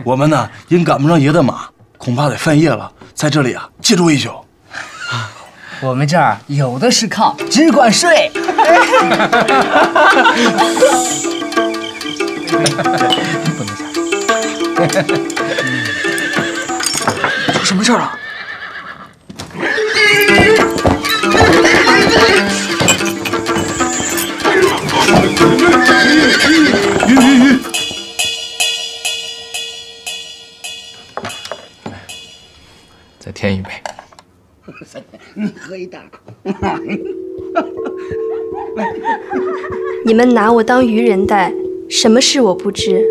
我们呢因赶不上爷的马，恐怕得翻夜了，在这里啊借住一宿。我们这儿有的是炕，只管睡。不能下。出什么事了？鱼！再添一杯。你喝一大口。你们拿我当愚人待，什么事我不知。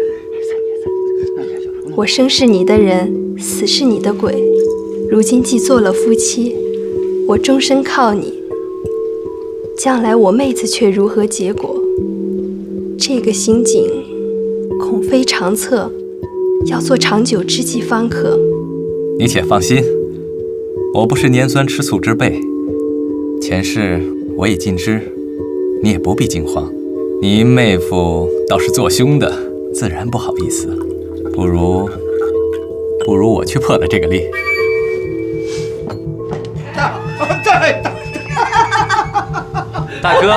我生是你的人，死是你的鬼。如今既做了夫妻，我终身靠你。将来我妹子却如何结果？这个刑警恐非长策，要做长久之计方可。你且放心，我不是拈酸吃醋之辈，前事我已尽知，你也不必惊慌。你妹夫倒是做凶的，自然不好意思。不如我去破了这个例。大哥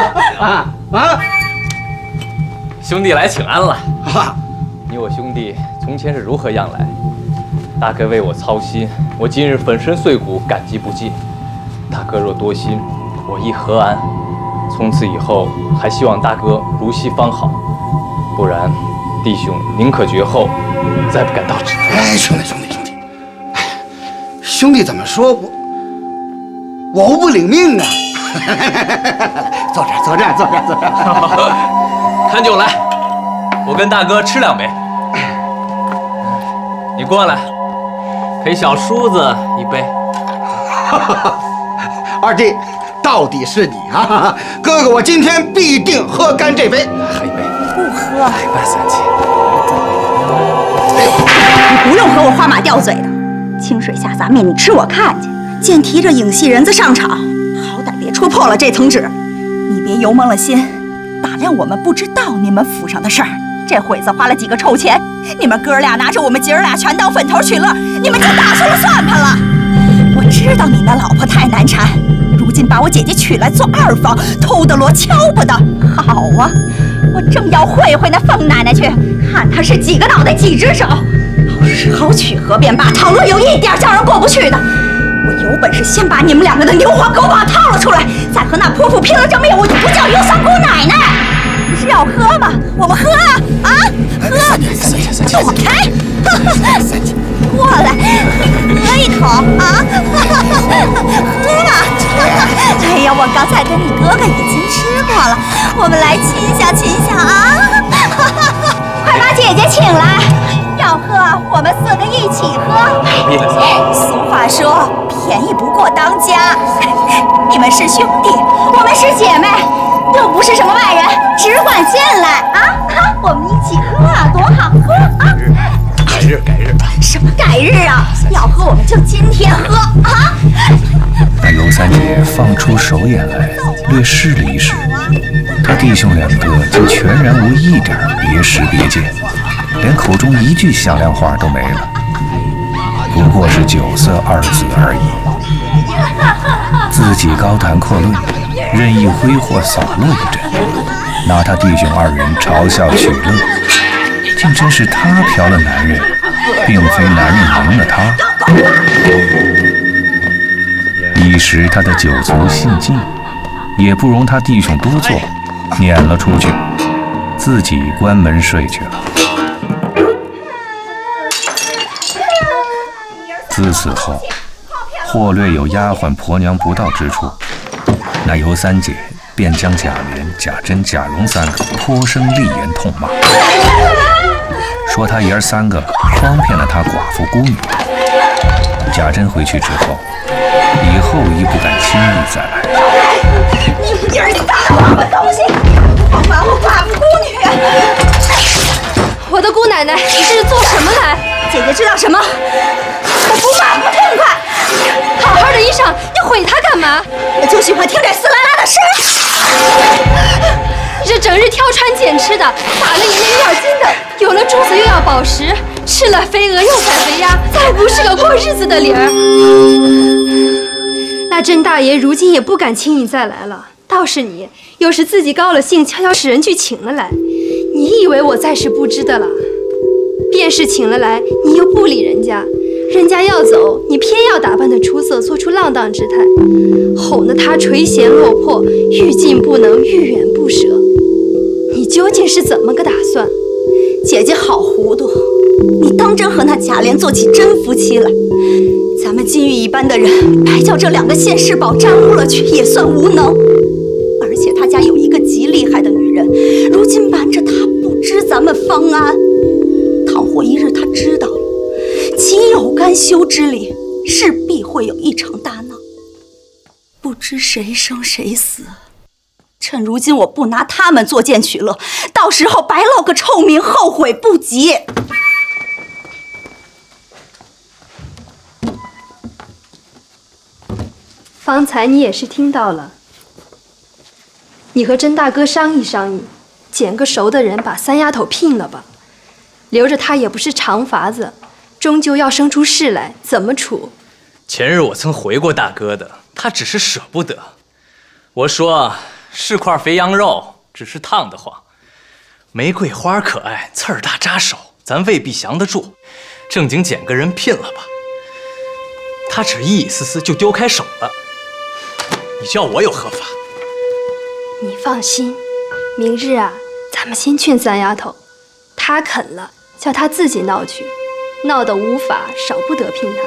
兄弟来请安了。你我兄弟从前是如何样来？大哥为我操心，我今日粉身碎骨，感激不尽。大哥若多心，我亦何安？从此以后，还希望大哥如昔方好，不然，弟兄宁可绝后，再不敢到此。哎，兄弟，哎，兄弟怎么说我无不领命啊！坐这儿。看酒来，我跟大哥吃2杯。你过来，陪小叔子一杯。二弟，到底是你啊！哥哥，我今天必定喝干这杯。喝一杯。不喝。来吧，三姐。你不用和我花马吊嘴的，清水下杂面你吃我看见，见提着影戏人子上场，好歹别戳破了这层纸。你别油蒙了心，打量我们不知道你们府上的事儿。这会子花了几个臭钱，你们哥俩拿着我们姐儿俩全当粉头取乐，你们就打错了算盘了。我知道你那老婆太难缠，如今把我姐姐娶来做二房，偷的罗敲不得。好啊，我正要会那凤奶奶去，看她是几个脑袋几只手，好娶河边坝，倘若有一点叫人过不去的，我有本事先把你们2个的牛黄狗宝套了出来，再和那泼妇拼了这命，我就不叫尤三姑奶奶。不是要喝吗？我们喝啊！喝！躲开！过来，喝一口啊！喝啊！哎呀，我刚才跟你哥哥已经吃过了，我们来亲下啊！快把姐姐请来，要喝我们4个一起喝。俗话说，便宜不过当家。你们是兄弟，我们是姐妹。又不是什么外人，只管进来啊！我们一起喝啊，多好喝啊！改日，什么改日啊？要喝我们就今天喝啊！那尤三姐放出手眼来，略试了一试，他弟兄2个竟全然无一点别识别见，连口中一句响亮话都没了，不过是酒色2字而已。自己高谈阔论，任意挥霍扫落一阵，拿他弟兄2人嘲笑取乐，竟真是他嫖了男人，并非男人蒙了他。一时他的酒足性尽，也不容他弟兄多做，撵了出去，自己关门睡去了。自此后，或略有丫鬟婆娘不到之处，那尤三姐便将贾琏、贾珍、贾蓉3个颇生厉言痛骂，说他爷儿3个诓骗了他寡妇孤女。贾珍回去之后，以后亦不敢轻易再来。你们爷儿3个什么东西，诓瞒我寡妇孤女！我的姑奶奶，你这是做什么来？姐姐知道什么？我不骂不痛快。好好的衣裳，你毁它干嘛？我就喜欢听这撕拉拉的事。你这整日挑穿拣吃的，打了你那2斤的，有了珠子又要宝石，吃吃了肥鹅又宰肥鸭，再不是个过日子的理儿。那甄大爷如今也不敢轻易再来了。倒是你，又是自己高了兴，悄悄使人去请了来。你以为我再是不知的了？便是请了来，你又不理人家，人家要走，你偏要打扮得出色，做出浪荡之态，哄得他垂涎落魄，欲进不能，欲远不舍。你究竟是怎么个打算？姐姐好糊涂，你当真和那贾琏做起真夫妻来？咱们金玉一般的人，白叫这2个现世宝沾污了去，也算无能。而且他家有一个极厉害的女人，如今瞒着他，不知咱们方安。倘或一日他知道了，岂有甘休之理？势必会有一场大闹，不知谁生谁死。趁如今我不拿他们作践取乐，到时候白落个臭名，后悔不及。方才你也是听到了，你和甄大哥商议商议，捡个熟的人把三丫头聘了吧，留着她也不是长法子，终究要生出事来，怎么处？前日我曾回过大哥的，他只是舍不得。我说是块肥羊肉，只是烫得慌。玫瑰花可爱，刺儿大扎手，咱未必降得住。正经捡个人聘了吧。他只一丝丝就丢开手了。你叫我有何法？你放心，明日啊，咱们先劝三丫头，她肯了，叫她自己闹去，闹得无法，少不得聘她。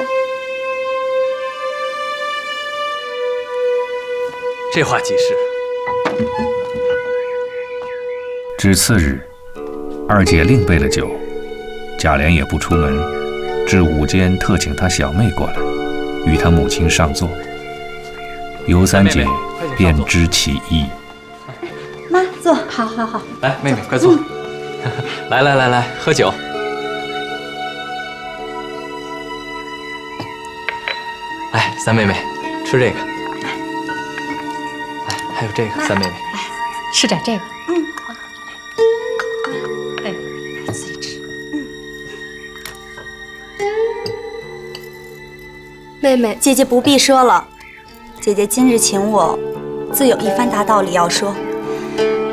这话即是。至次日，二姐另备了酒，贾琏也不出门，至午间特请他小妹过来，与他母亲上座。尤三姐便知其意。妈，坐，好好好。来，妹妹快坐。来，喝酒。来，三妹妹，吃这个。来，还有这个，三妹妹。吃点这个。哎，自己吃。妹妹，姐姐不必说了。姐姐今日请我，自有一番大道理要说。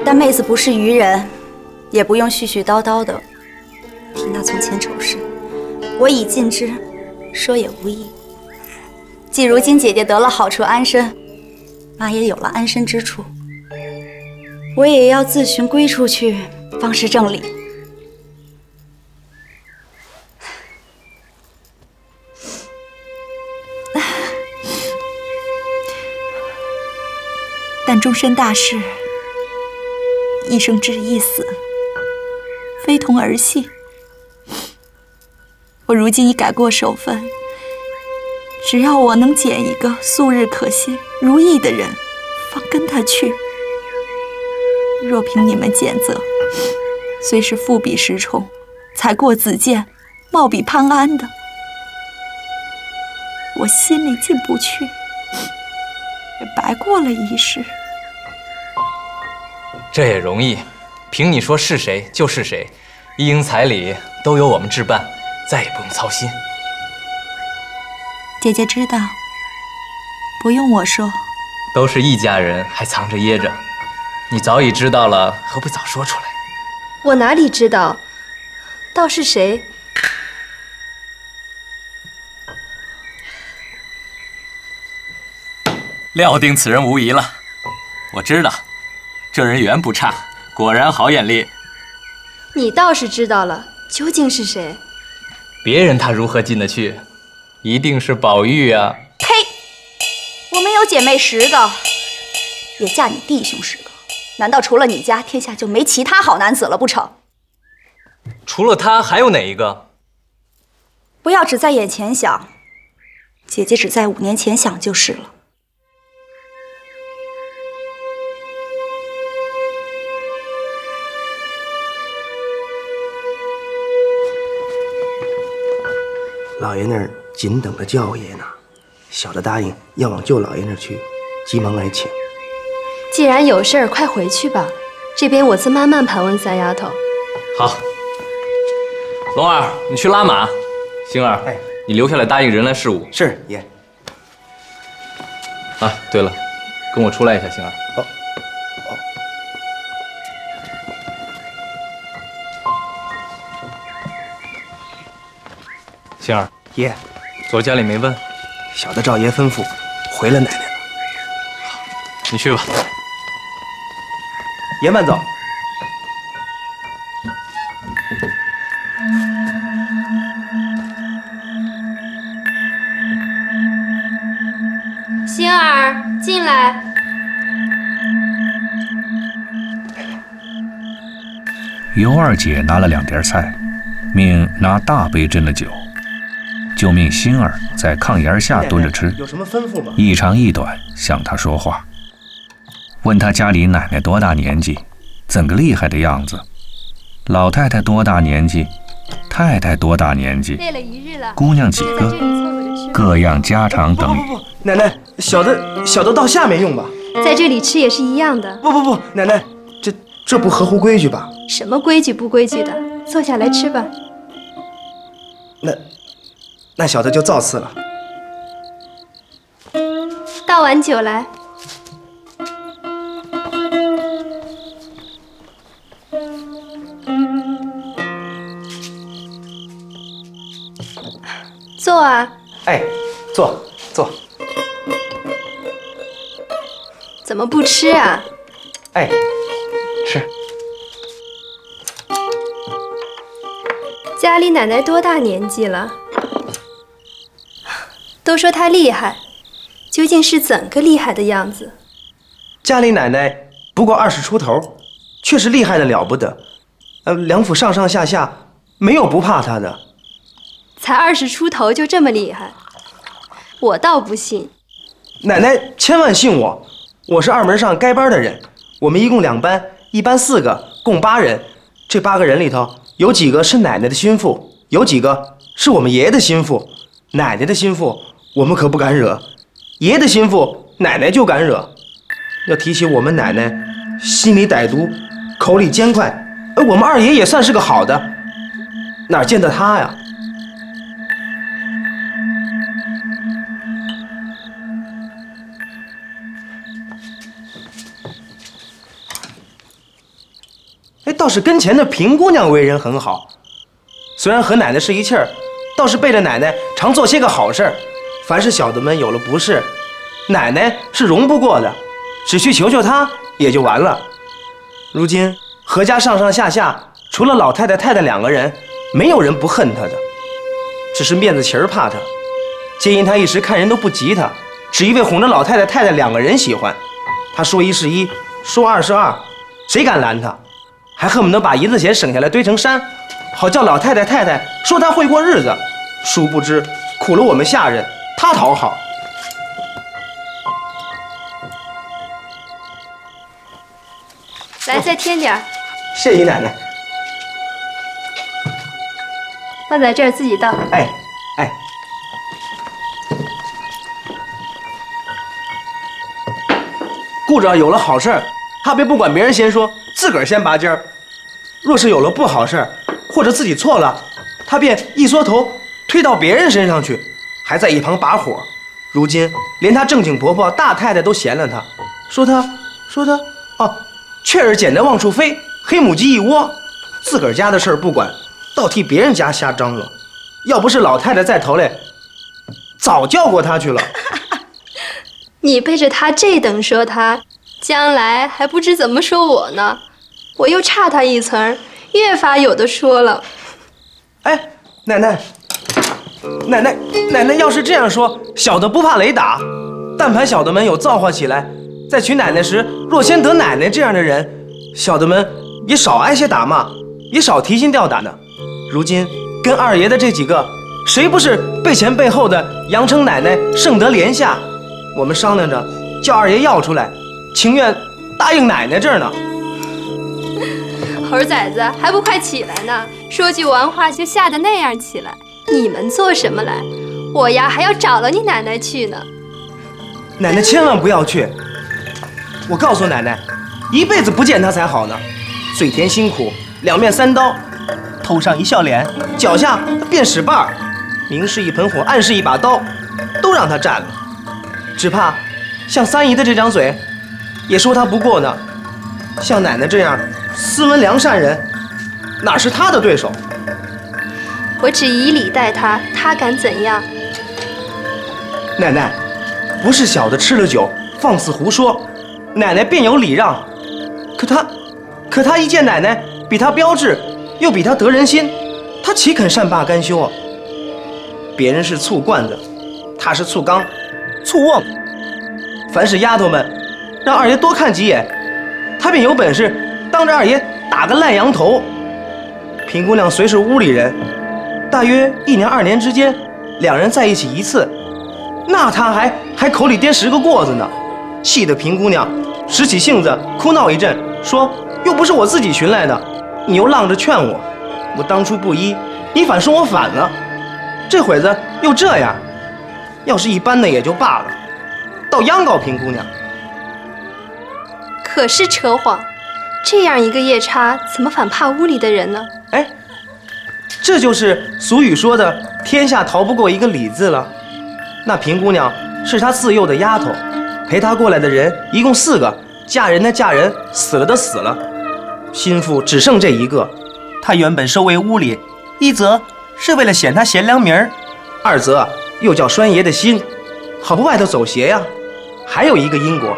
但妹子不是愚人，也不用絮絮叨叨的提那从前丑事。我已尽知，说也无益。既如今姐姐得了好处安身，妈也有了安身之处，我也要自寻归处去，方是正理。但终身大事，一生之一死，非同儿戏。我如今已改过守分，只要我能捡一个素日可信、如意的人，方跟他去。若凭你们拣择，虽是富比石崇，才过子建，貌比潘安的，我心里进不去，也白过了一世。这也容易，凭你说是谁就是谁，一应彩礼都由我们置办，再也不用操心。姐姐知道，不用我说。都是一家人，还藏着掖着，你早已知道了，何不早说出来？我哪里知道？倒是谁？料定此人无疑了。我知道，这人缘不差，果然好眼力。你倒是知道了，究竟是谁？别人他如何进得去？一定是宝玉啊！呸！我们有姐妹10个，也嫁你弟兄10个，难道除了你家，天下就没其他好男子了不成？除了他，还有哪一个？不要只在眼前想，姐姐只在5年前想就是了。老爷那儿紧等着叫爷呢，小的答应要往舅老爷那儿去，急忙来请。既然有事儿，快回去吧。这边我自慢慢盘问三丫头。好，龙儿，你去拉马。星儿，哎，你留下来答应人来事务。是爷。啊，对了，跟我出来一下，星儿。哦。星儿，爷，昨儿家里没问。小的照爷吩咐，回了奶奶了。你去吧。爷慢走。星儿，进来。尤二姐拿了2碟菜，命拿大杯斟了酒，就命星儿在炕沿下蹲着吃。有什么吩咐吗？一长一短向他说话，问他家里奶奶多大年纪，怎个厉害的样子，老太太多大年纪，太太多大年纪，累了一日了，姑娘几个，各样家常等语。不，奶奶，小的到下面用吧。在这里吃也是一样的。不，奶奶，这不合乎规矩吧？什么规矩不规矩的？坐下来吃吧。那小的就造次了。倒碗酒来。坐啊。哎，坐。怎么不吃啊？哎，吃。家里奶奶多大年纪了？都说她厉害，究竟是怎个厉害的样子？家里奶奶不过20出头，却是厉害的了不得。梁府上上下下没有不怕她的。才20出头就这么厉害，我倒不信。奶奶千万信我，我是2门上该班的人。我们一共2班，一班4个，共8人。这8个人里头，有几个是奶奶的心腹，有几个是我们爷爷的心腹。奶奶的心腹我们可不敢惹，爷爷的心腹奶奶就敢惹。要提起我们奶奶，心里歹毒，口里尖快，我们2爷也算是个好的，哪见得他呀？倒是跟前的平姑娘为人很好，虽然和奶奶是一气儿，倒是背着奶奶常做些个好事儿。凡是小的们有了不是，奶奶是容不过的，只去求求她也就完了。如今何家上上下下，除了老太太太太2个人，没有人不恨她的，只是面子皮儿怕她，皆因她一时看人都不及她，只因为哄着老太太太太2个人喜欢。她说1是1，说2是2，谁敢拦她？还恨不得把银子钱省下来堆成山，好叫老太太太太说她会过日子。殊不知苦了我们下人，她讨好。来，再添点儿。谢姨奶奶。放在这儿自己倒。哎。顾着有了好事儿，他别不管别人先说，自个儿先拔尖儿。若是有了不好事儿，或者自己错了，他便一缩头推到别人身上去，还在一旁把火。如今连他正经婆婆大太太都嫌了他，说他雀儿捡着往处飞，黑母鸡一窝，自个儿家的事儿不管，倒替别人家瞎张罗。要不是老太太在头来，早叫过他去了。你背着他这等说他，将来还不知怎么说我呢。我又差他一层，越发有的说了。哎，奶奶要是这样说，小的不怕雷打。但凡小的们有造化起来，在娶奶奶时，若先得奶奶这样的人，小的们也少挨些打骂，也少提心吊胆的。如今跟2爷的这几个，谁不是背前背后的杨成奶奶盛德连下？我们商量着叫2爷要出来，情愿答应奶奶这儿呢。猴崽子，还不快起来呢！说句完话就吓得那样起来，你们做什么来？我呀还要找了你奶奶去呢。奶奶千万不要去，我告诉奶奶，一辈子不见她才好呢。嘴甜心苦，2面3刀，头上一笑脸，脚下便使绊儿，明是一盆火，暗是一把刀，都让他占了。只怕像三姨的这张嘴，也说他不过呢。像奶奶这样斯文良善人，哪是他的对手？我只以礼待他，他敢怎样？奶奶，不是小的吃了酒放肆胡说，奶奶便有礼让。可他一见奶奶比他标致，又比他得人心，他岂肯善罢甘休啊？别人是醋罐子，他是醋缸、醋瓮。凡是丫头们让二爷多看几眼，他便有本事当着二爷打个烂羊头。平姑娘虽是屋里人，大约1年2年之间，两人在一起一次，那他还口里颠10个过子呢，气得平姑娘使起性子哭闹一阵，说又不是我自己寻来的，你又浪着劝我，我当初不依，你反说我反了，这会子又这样，要是一般的也就罢了，倒央告平姑娘。可是扯谎，这样一个夜叉，怎么反怕屋里的人呢？哎，这就是俗语说的天下逃不过一个李字了。那平姑娘是他自幼的丫头，陪他过来的人一共4个，嫁人的嫁人，死了的死了，心腹只剩这一个。他原本收为屋里，一则是为了显他贤良名儿，二则又叫栓爷的心，好不外头走邪呀。还有一个因果，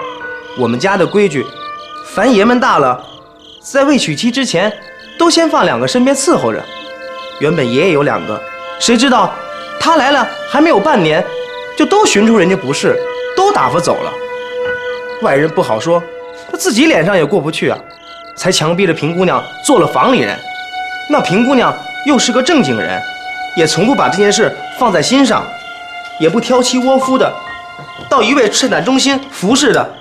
我们家的规矩，凡爷们大了，在未娶妻之前，都先放2个身边伺候着。原本爷爷有2个，谁知道他来了还没有半年，就都寻出人家不是，都打发走了。外人不好说，他自己脸上也过不去啊，才强逼着平姑娘做了房里人。那平姑娘又是个正经人，也从不把这件事放在心上，也不挑妻窝夫的，到一味赤胆忠心服侍的，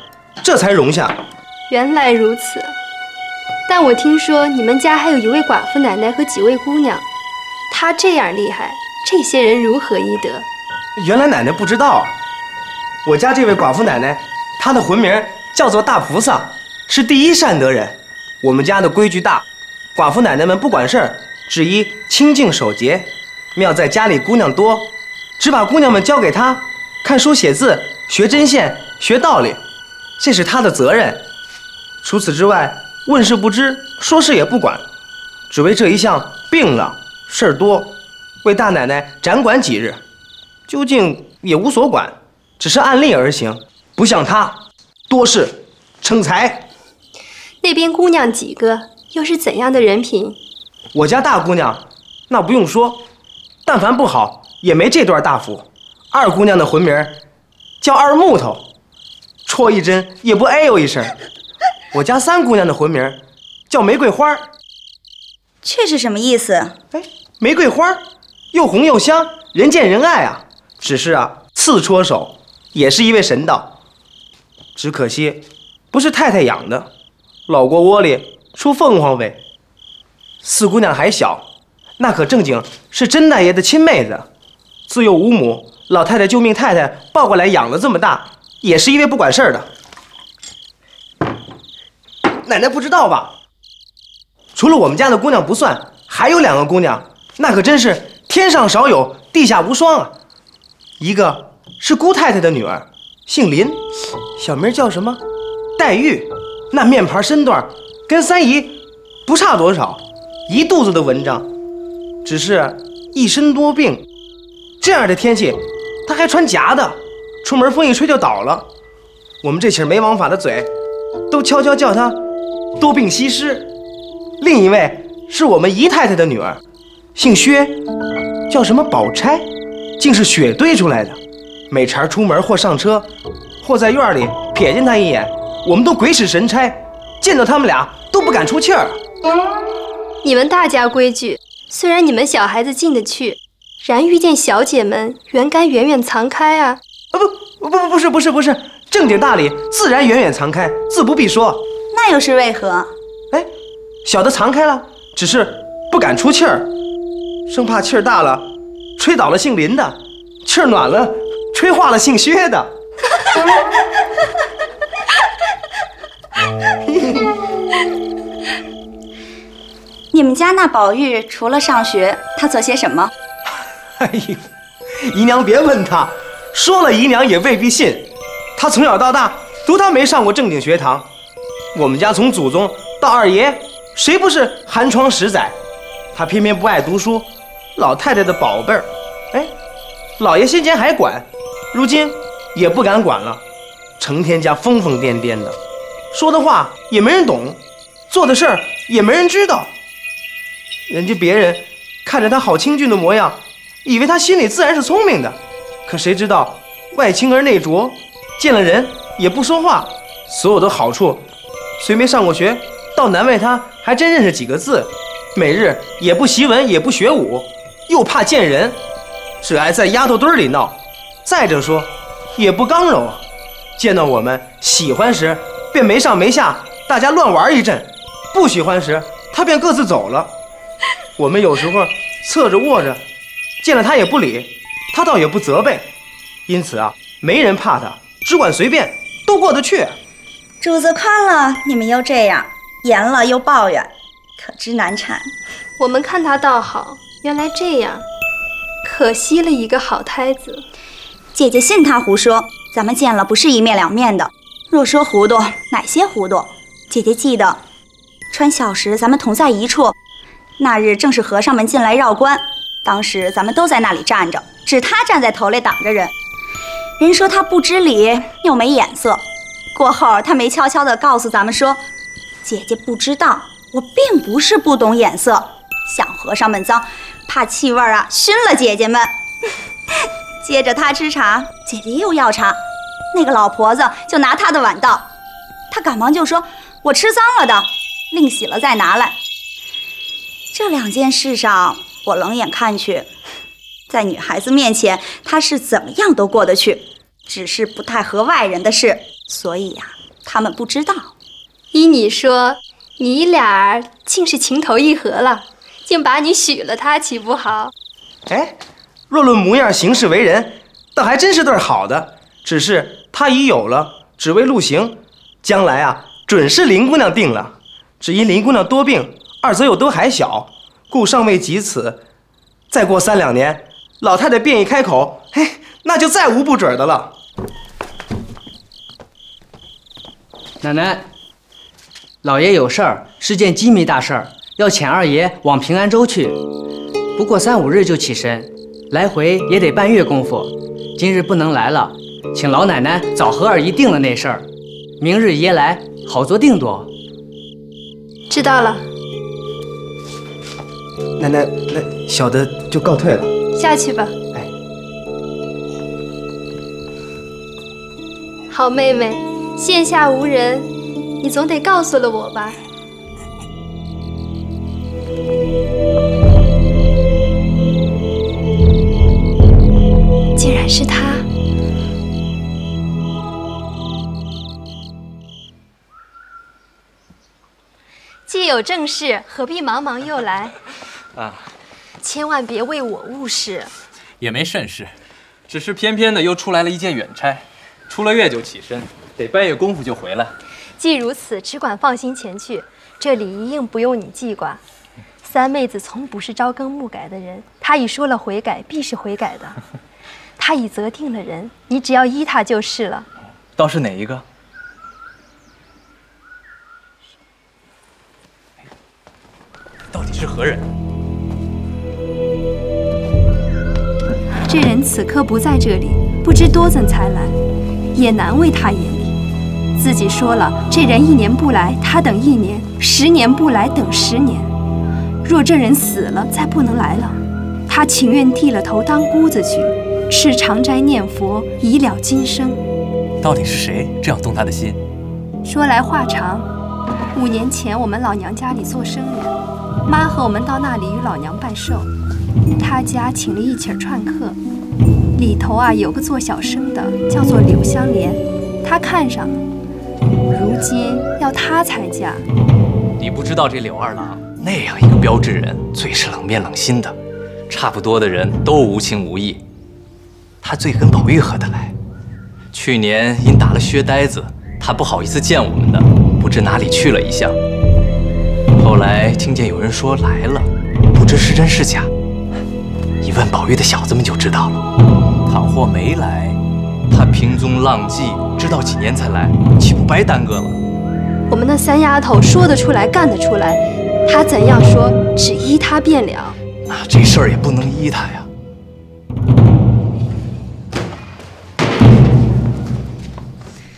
这才容下。原来如此，但我听说你们家还有一位寡妇奶奶和几位姑娘，她这样厉害，这些人如何医德？原来奶奶不知道啊，我家这位寡妇奶奶，她的魂名叫做大菩萨，是第一善德人。我们家的规矩大，寡妇奶奶们不管事儿，只依清净守节。妙在家里姑娘多，只把姑娘们交给她，看书写字，学针线，学道理，这是她的责任。除此之外，问事不知，说事也不管，只为这一项病了，事儿多，为大奶奶掌管几日，究竟也无所管，只是按例而行，不像她多事成才。那边姑娘几个，又是怎样的人品？我家大姑娘那不用说，但凡不好也没这段大福。二姑娘的魂名叫二木头，戳一针也不哎呦一声。我家三姑娘的魂名叫玫瑰花。这是什么意思？哎，玫瑰花又红又香，人见人爱啊。只是啊，刺戳手，也是一位神道，只可惜不是太太养的，老过窝里出凤凰尾。四姑娘还小，那可正经是甄大爷的亲妹子，自幼无母，老太太就命太太抱过来养了这么大，也是一位不管事儿的。奶奶不知道吧？除了我们家的姑娘不算，还有2个姑娘，那可真是天上少有，地下无双啊！一个是姑太太的女儿，姓林，小名叫什么？黛玉。那面盘身段跟三姨不差多少，一肚子的文章，只是一身多病。这样的天气，她还穿夹的，出门风一吹就倒了。我们这起没王法的嘴，都悄悄叫她多病西施。另一位是我们姨太太的女儿，姓薛，叫什么宝钗，竟是血堆出来的。每茬出门或上车，或在院里瞥见她一眼，我们都鬼使神差，见到他们俩都不敢出气儿。你们大家规矩，虽然你们小孩子进得去，然遇见小姐们，原该远远藏开啊！不是，正经大礼，自然远远藏开，自不必说。那又是为何？哎，小的藏开了，只是不敢出气儿，生怕气儿大了，吹倒了姓林的；气儿暖了，吹化了姓薛的。你们家那宝玉除了上学，他做些什么？哎呦，姨娘别问他，说了姨娘也未必信。他从小到大，独他没上过正经学堂。我们家从祖宗到二爷，谁不是寒窗10载？他偏偏不爱读书，老太太的宝贝儿。哎，老爷先前还管，如今也不敢管了，成天家疯疯癫癫的，说的话也没人懂，做的事儿也没人知道。人家别人看着他好清俊的模样，以为他心里自然是聪明的，可谁知道外清而内浊，见了人也不说话，所有的好处虽没上过学，倒难为他还真认识几个字，每日也不习文也不学武，又怕见人，只爱在丫头堆里闹。再者说也不刚柔，见到我们喜欢时便没上没下，大家乱玩一阵，不喜欢时他便各自走了。我们有时候侧着卧着，见了他也不理，他倒也不责备，因此啊，没人怕他，只管随便，都过得去。主子宽了，你们又这样；严了又抱怨，可知难产。我们看他倒好，原来这样，可惜了一个好胎子。姐姐信他胡说，咱们见了不是一面两面的。若说糊涂，哪些糊涂？姐姐记得，穿孝时咱们同在一处，那日正是和尚们进来绕关，当时咱们都在那里站着，只他站在头里挡着人。人说他不知礼又没眼色，过后他没悄悄地告诉咱们说，姐姐不知道，我并不是不懂眼色，想和尚们脏，怕气味啊熏了姐姐们。接着他吃茶，姐姐又要茶，那个老婆子就拿他的碗倒，他赶忙就说，我吃脏了的，另洗了再拿来。这2件事上，我冷眼看去，在女孩子面前，她是怎么样都过得去，只是不太合外人的事，所以呀，他们不知道。依你说，你俩竟是情投意合了，竟把你许了他，岂不好？哎，若论模样行事为人，倒还真是对好的，只是他已有了，只为路行，将来啊，准是林姑娘定了。只因林姑娘多病，二则又都还小，故尚未及此。再过3、2年，老太太便一开口，嘿，那就再无不准的了。奶奶，老爷有事儿，是件机密大事儿，要遣二爷往平安州去，不过3、5日就起身，来回也得半月功夫。今日不能来了，请老奶奶早和二姨定了那事儿，明日爷来，好做定夺。知道了。奶奶，那小的就告退了。下去吧。哎，好妹妹，线下无人，你总得告诉了我吧。竟然是他。既有正事，何必忙忙又来？啊，千万别为我误事。也没甚事，只是偏偏的又出来了一件远差，出了月就起身，得半月功夫就回来。既如此，只管放心前去，这里一应不用你记挂。三妹子从不是朝更暮改的人，她已说了悔改，必是悔改的。她已择定了人，你只要依她就是了。倒是哪一个？到底是何人？这人此刻不在这里，不知多怎才来，也难为他眼里。自己说了，这人1年不来，他等1年；10年不来，等10年。若这人死了，再不能来了，他情愿剃了头当姑子去，吃长斋念佛，以了今生。到底是谁这样动他的心？说来话长，5年前我们老娘家里做生日，妈和我们到那里与老娘拜寿，他家请了一起串客，里头有个做小生的，叫做柳香莲，他看上了，如今要他才嫁。你不知道这柳二郎那样一个标致人，最是冷面冷心的，差不多的人都无情无义。他最跟宝玉合得来，去年因打了薛呆子，他不好意思见我们的，不知哪里去了一向。后来听见有人说来了，不知是真是假。一问宝玉的小子们就知道了。倘或没来，他平踪浪迹，知道几年才来，岂不白耽搁了？我们那三丫头说得出来，干得出来，她怎样说，只依她便了。那这事儿也不能依他呀。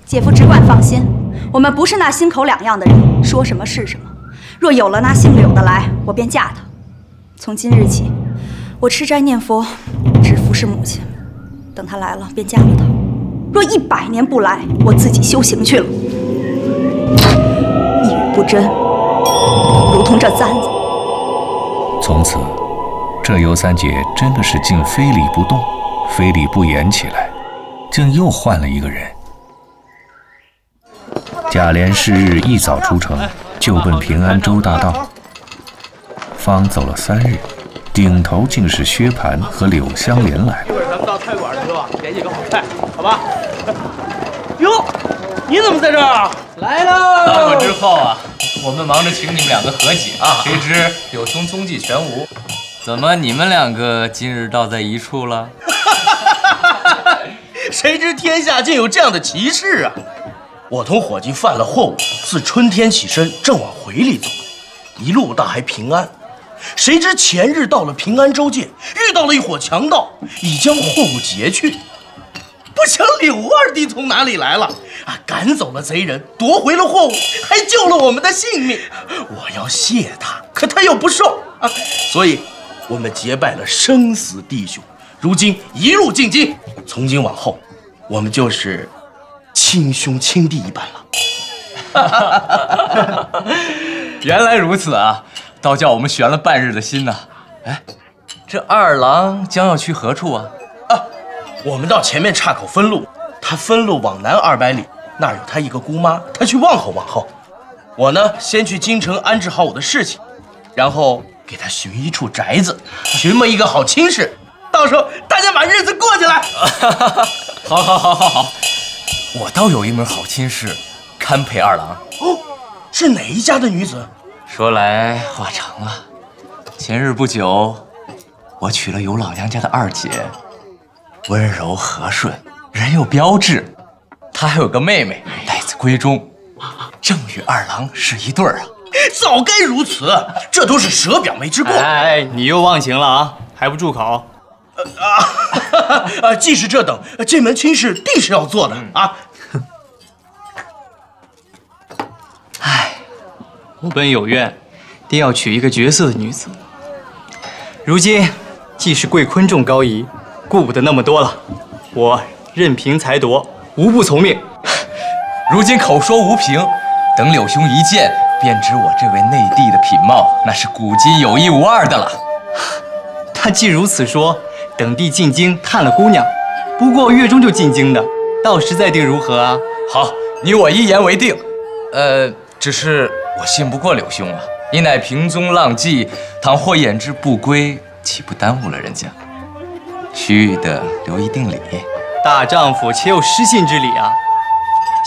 姐夫只管放心，我们不是那心口两样的人，说什么是什么。若有了那姓柳的来，我便嫁他。从今日起，我吃斋念佛，只服侍母亲。等他来了，便嫁了他。若100年不来，我自己修行去了。一语不真，如同这簪子。从此，这尤三姐真的是竟非礼不动，非礼不言起来，竟又换了一个人。贾琏是日一早出城，就奔平安州大道。方走了3日，顶头竟是薛蟠和柳湘莲来了。一会儿咱们到菜馆去吧，点几个好菜，好吧？哟，你怎么在这儿啊？来喽！到过之后啊，我们忙着请你们两个和解啊，谁知柳兄踪迹全无。怎么你们两个今日倒在一处了？谁知天下竟有这样的奇事啊！我同伙计犯了货物，自春天起身，正往回里走，一路倒还平安。谁知前日到了平安州界，遇到了一伙强盗，已将货物劫去。不想柳二弟从哪里来了啊？赶走了贼人，夺回了货物，还救了我们的性命。我要谢他，可他又不受啊，所以我们结拜了生死弟兄。如今一路进京，从今往后，我们就是亲兄亲弟一般了。原来如此啊，倒叫我们悬了半日的心呐。哎，这二郎将要去何处啊？我们到前面岔口分路，他分路往南200里，那儿有他一个姑妈，他去望候望候。我呢，先去京城安置好我的事情，然后给他寻一处宅子，寻摸一个好亲事，到时候大家把日子过起来。好，我倒有一门好亲事，堪陪二郎。哦，是哪一家的女子？说来话长了。前日不久，我娶了尤老娘家的二姐。温柔和顺，人有标致。她还有个妹妹，待字闺中，正与二郎是一对儿啊。早该如此，这都是蛇表妹之过。哎，你又忘情了啊，还不住口？既是这等，这门亲事定是要做的啊。哎，我本有愿，定要娶一个绝色的女子。如今既是贵坤重高仪，顾不得那么多了，我任凭裁夺，无不从命。如今口说无凭，等柳兄一见，便知我这位内弟的品貌，那是古今有一无二的了。他既如此说，等弟进京探了姑娘，不过月中就进京的，到时再定如何啊？好，你我一言为定。只是我信不过柳兄啊，你乃平踪浪迹，倘或掩之不归，岂不耽误了人家？须得留一定礼。大丈夫且有失信之理啊！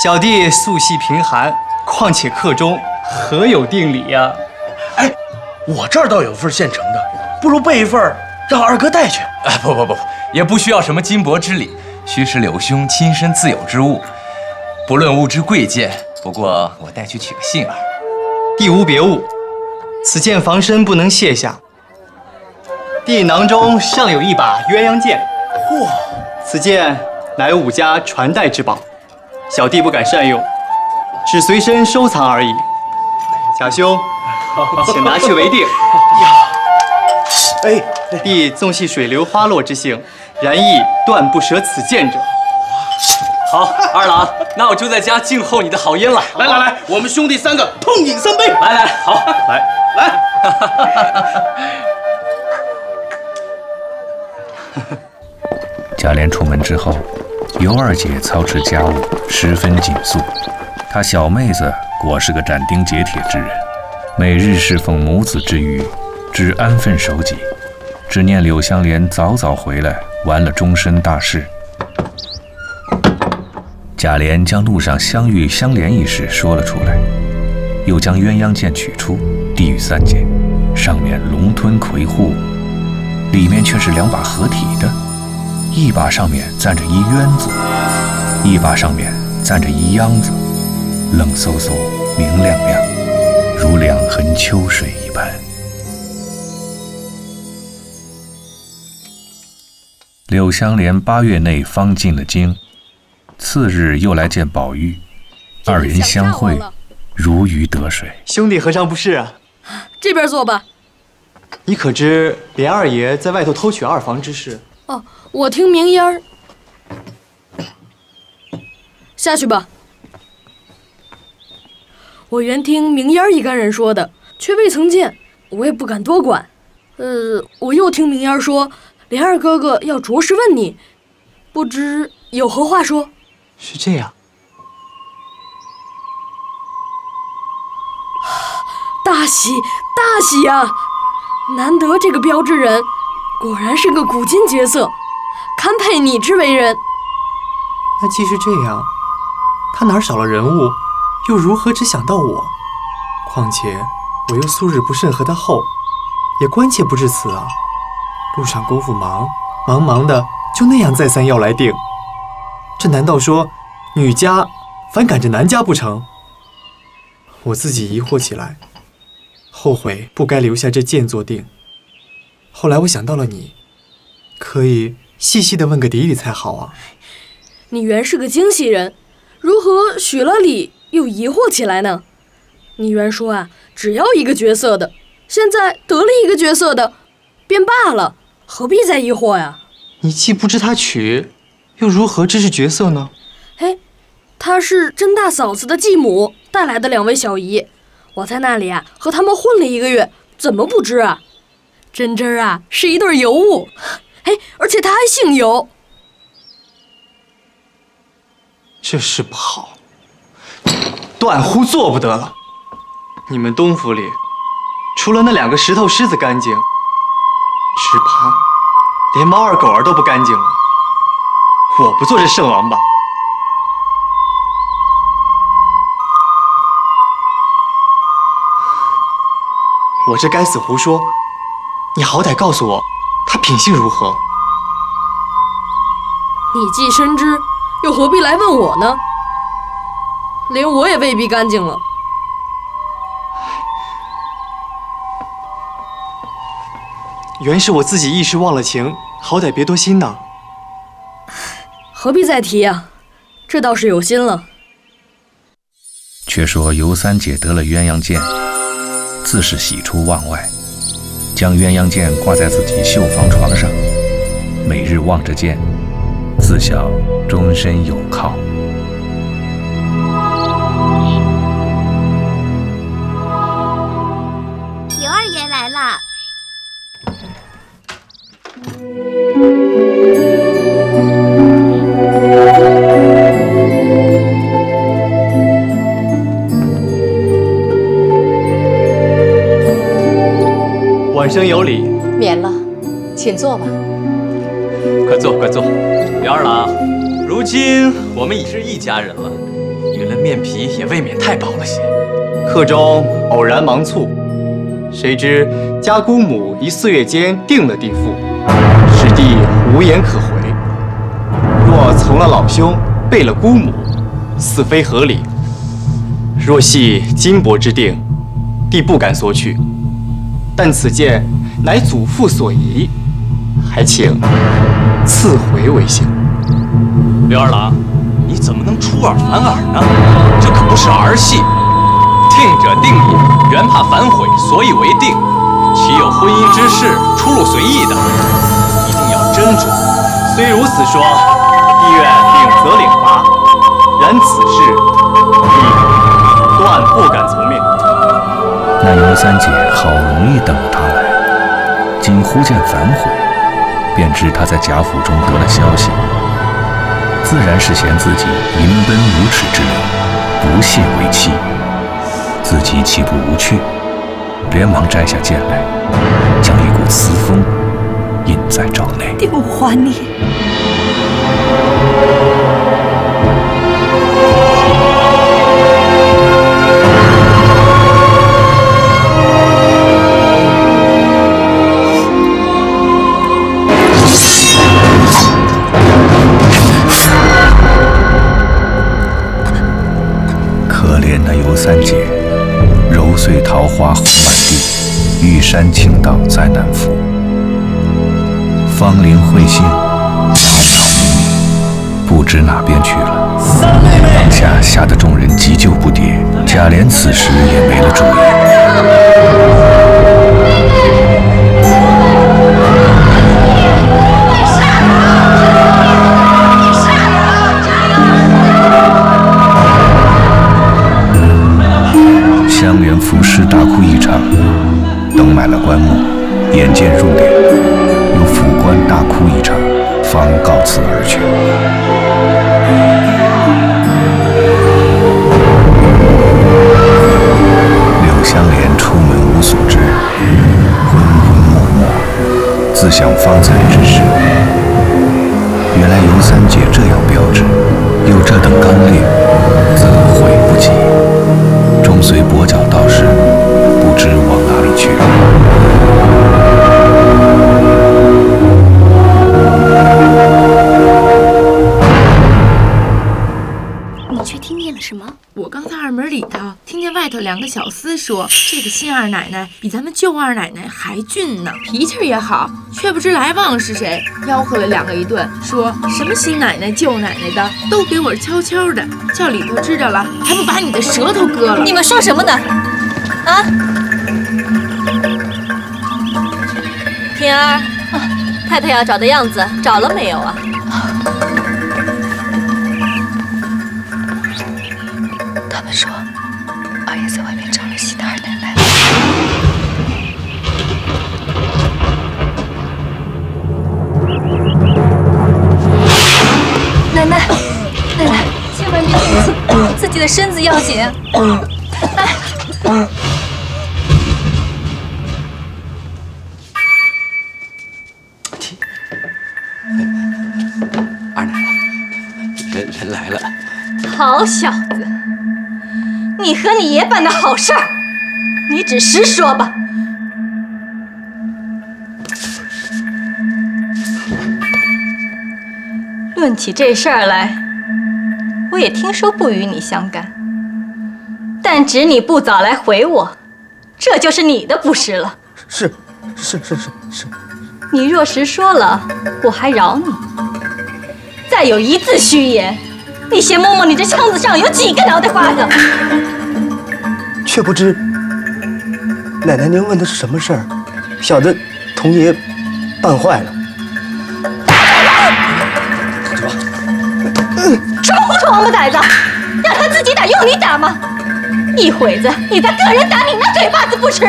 小弟素系贫寒，况且客中，何有定礼呀？哎，我这儿倒有份现成的，不如备一份让二哥带去。不，也不需要什么金帛之礼，须是柳兄亲身自有之物，不论物之贵贱。不过我带去取个信儿。弟无别物，此剑防身不能卸下。弟囊中尚有一把鸳鸯剑，嚯，此剑乃武家传代之宝，小弟不敢善用，只随身收藏而已。贾兄，请拿去为定。弟纵系水流花落之性，然亦断不舍此剑者。好，二郎，那我就在家静候你的好音了。来，我们兄弟3个痛饮3杯。来，好，来。贾琏出门之后，尤二姐操持家务十分紧肃，她小妹子果是个斩钉截铁之人，每日侍奉母子之余，只安分守己，只念柳湘莲早早回来，完了终身大事。贾琏将路上相遇香莲一事说了出来，又将鸳鸯剑取出，递与三姐，上面龙吞魁护，里面却是两把合体的，一把上面站着一鸳字，一把上面站着一鸯字，冷飕飕，明亮亮，如两痕秋水一般。柳湘莲8月内方进了京，次日又来见宝玉，二人相会，如鱼得水。兄弟何尝不是啊？这边坐吧。你可知连二爷在外头偷取二房之事？哦，我听明烟儿。下去吧。我原听明烟儿一干人说的，却未曾见，我也不敢多管。我又听明烟儿说，莲二哥哥要着实问你，不知有何话说？是这样。大喜大喜呀！难得这个标致人，果然是个古今绝色，堪配你之为人。那既是这样，他哪少了人物，又如何只想到我？况且我又素日不甚和他厚，也关切不至此啊。路上功夫忙的，就那样再三要来定，这难道说女家反赶着男家不成？我自己疑惑起来，后悔不该留下这剑做定。后来我想到了你，可以细细的问个底里才好啊。你原是个京戏人，如何许了礼又疑惑起来呢？你原说啊，只要一个角色的，现在得了一个角色的，便罢了，何必再疑惑呀？你既不知他娶，又如何知是角色呢？嘿，他是甄大嫂子的继母带来的2位小姨，我在那里啊和他们混了1个月，怎么不知啊？真真啊是一对尤物，嘿，而且他还姓尤。这事不好，断乎做不得了。你们东府里，除了那2个石头狮子干净，只怕连猫儿狗儿都不干净了。我不做这圣王吧？我这该死胡说，你好歹告诉我，他品性如何？你既深知，又何必来问我呢？连我也未必干净了。原是我自己一时忘了情，好歹别多心呐。何必再提呀？这倒是有心了。却说尤三姐得了鸳鸯剑，自是喜出望外，将鸳鸯剑挂在自己绣房床上，每日望着剑，自晓终身有靠。尤二爷来啦！晚生有礼。免了，请坐吧。快坐，快坐。刘二郎，如今我们已是一家人了，女人面皮也未免太薄了些。客中偶然忙促，谁知家姑母于4月间定了地父，使弟无言可回。若从了老兄，背了姑母，似非合理。若系金帛之定，弟不敢索取。但此剑乃祖父所遗，还请赐回为幸。刘二郎，你怎么能出尔反尔呢？这可不是儿戏。定者定也，原怕反悔，所以为定。岂有婚姻之事出入随意的？一定要斟酌。虽如此说，弟愿领责领罚。然此事，弟断不敢从命。那尤三姐好容易等了他来，今忽见反悔，便知他在贾府中得了消息，自然是嫌自己淫奔无耻之流，不屑为妻，自己岂不无趣？连忙摘下剑来，将一股雌风印在肘内。定还你。玉山倾倒在南府，芳龄会信，袅袅明明，不知哪边去了。当下吓得众人急救不迭，贾琏此时也没了主意。香莲赋诗大哭一场，等买了棺木，眼见入殓，又府官大哭一场，方告辞而去。柳香莲出门无所知，昏昏默默，自想方才之事。原来尤三姐这样标致，又这等刚烈，自悔不及。终随跛脚道士，不知往哪里去了。你却听见了什么？我刚在二门里头听见外头2个小厮说，这个新二奶奶比咱们旧二奶奶还俊呢，脾气也好，却不知来旺是谁，吆喝了2个一顿，说什么新奶奶旧奶奶的，都给我悄悄的，叫里头知道了，还不把你的舌头割了。你们说什么呢？啊，平儿，太太要找的样子找了没有啊？他们说，二爷在外面找了新的二奶奶。奶奶，奶奶，千万别动气，自己的身子要紧。哎。二奶奶，人来了。好小子，你和你爷办的好事儿，你只实说吧。论起这事儿来，我也听说不与你相干，但只你不早来回我，这就是你的不是了。是。你若实说了，我还饶你；再有一字虚言，你先摸摸你这枪子上有几个脑袋瓜子。却不知奶奶您问的是什么事儿，小的童爷办坏了。什么糊涂王八崽子，让他自己打用你打吗？一会子你再个人打你那嘴巴子不吃。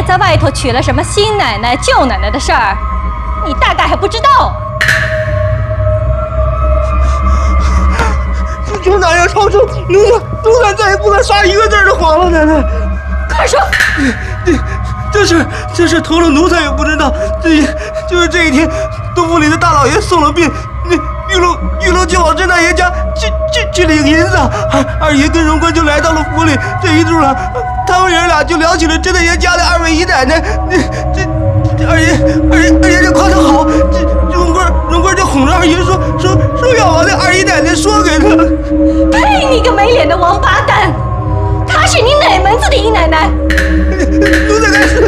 在外头娶了什么新奶奶、旧奶奶的事儿，你大概还不知道。求奶奶长生，奴才再也不敢撒一个字的谎了。奶奶，快说！这事头了奴才也不知道。就是这一天，东府里的大老爷送了病，那玉楼就往甄大爷家去领银子，二爷跟荣官就来到了府里，这一住了。他们爷俩就聊起了甄大爷家的2位姨奶奶，这二爷这夸他好，这荣官就哄着二爷说要把那2姨奶奶说给他。呸！你个没脸的王八蛋！她是你哪门子的姨奶奶？奴才该死！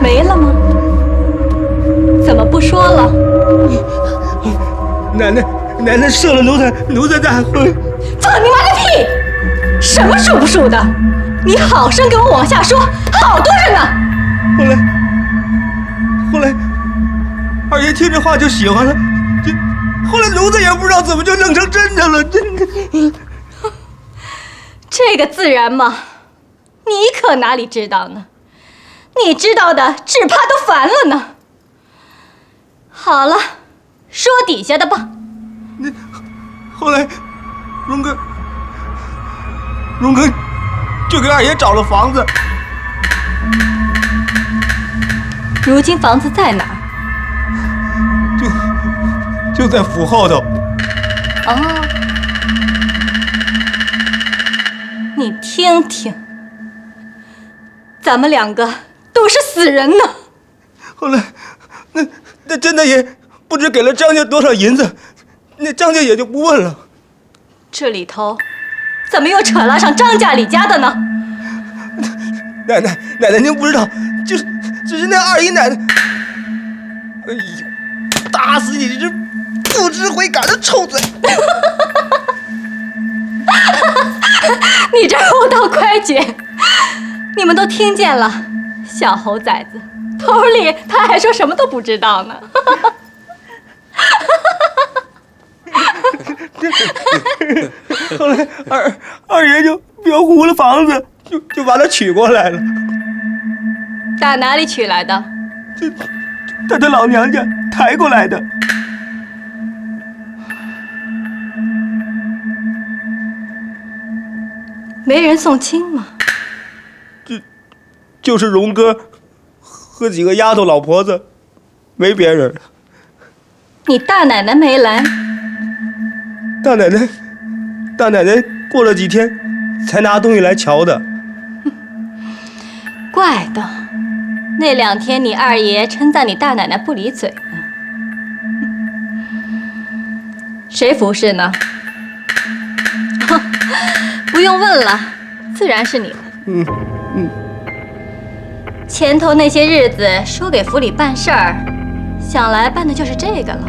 没了吗？怎么不说了？奶奶射了奴才再婚。放你妈个屁！什么数不数的？你好生给我往下说，好多着呢。后来爷听这话就喜欢了，后来炉子也不知道怎么就弄成真的了。这个自然嘛，你可哪里知道呢？你知道的只怕都烦了呢。好了，说底下的吧。后来，荣哥就给二爷找了房子。如今房子在哪儿？就在府后头。哦，你听听，咱们两个都是死人呢。后来，那甄大爷不知给了张家多少银子，那张家也就不问了。这里头怎么又扯拉上张家李家的呢？奶奶您不知道，只是那二姨奶奶，哎呦，打死你这不知悔改的臭嘴！你这厚道快捷，你们都听见了。小猴崽子，头里他还说什么都不知道呢。后来二爷就标糊了房子，就把他娶过来了。打哪里娶来的？他的老娘家抬过来的。没人送亲吗？就是荣哥和几个丫头老婆子，没别人了。你大奶奶没来？大奶奶过了几天才拿东西来瞧的。怪的，那2天你二爷称赞你大奶奶不离嘴呢。谁服侍呢？不用问了，自然是你了。前头那些日子说给府里办事儿，想来办的就是这个了。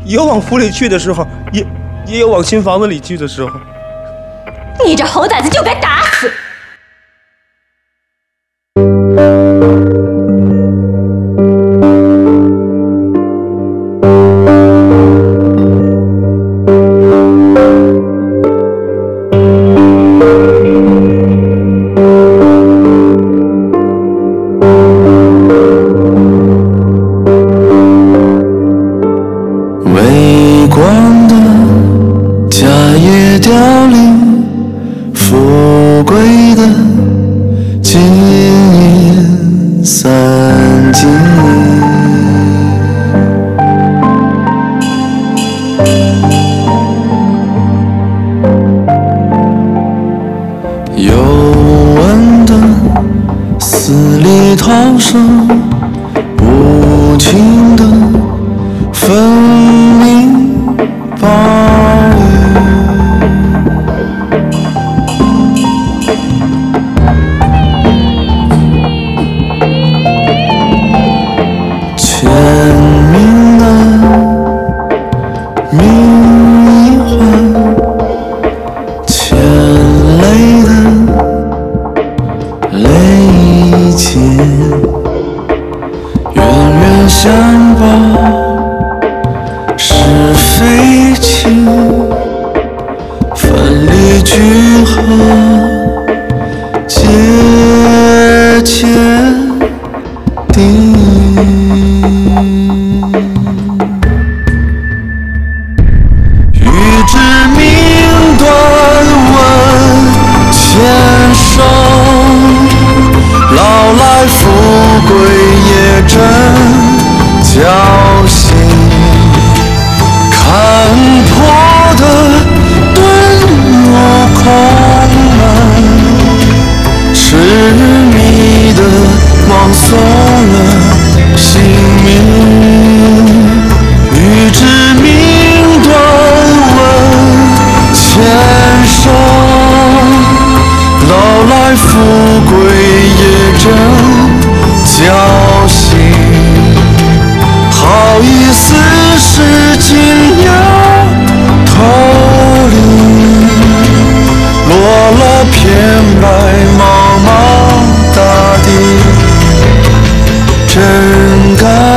有往府里去的时候，也有往新房子里去的时候。你这猴崽子就该打死！真该